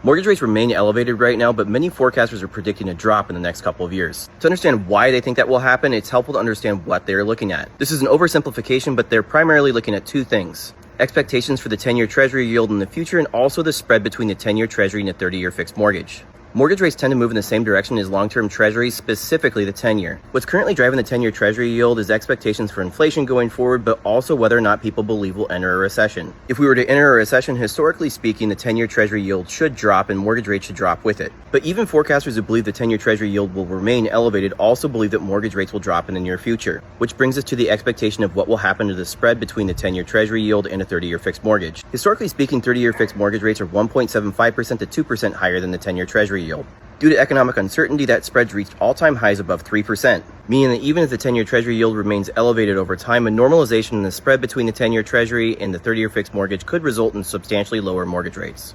Mortgage rates remain elevated right now, but many forecasters are predicting a drop in the next couple of years. To understand why they think that will happen, it's helpful to understand what they are looking at. This is an oversimplification, but they're primarily looking at two things: expectations for the 10-year treasury yield in the future, and also the spread between the 10-year treasury and the 30-year fixed mortgage. Mortgage rates tend to move in the same direction as long-term treasuries, specifically the 10-year. What's currently driving the 10-year treasury yield is expectations for inflation going forward, but also whether or not people believe we'll enter a recession. If we were to enter a recession, historically speaking, the 10-year treasury yield should drop and mortgage rates should drop with it. But even forecasters who believe the 10-year treasury yield will remain elevated also believe that mortgage rates will drop in the near future, which brings us to the expectation of what will happen to the spread between the 10-year treasury yield and a 30-year fixed mortgage. Historically speaking, 30-year fixed mortgage rates are 1.75% to 2% higher than the 10-year treasury yield. Due to economic uncertainty, that spread's reached all-time highs above 3%, meaning that even if the 10-year treasury yield remains elevated over time, a normalization in the spread between the 10-year treasury and the 30-year fixed mortgage could result in substantially lower mortgage rates.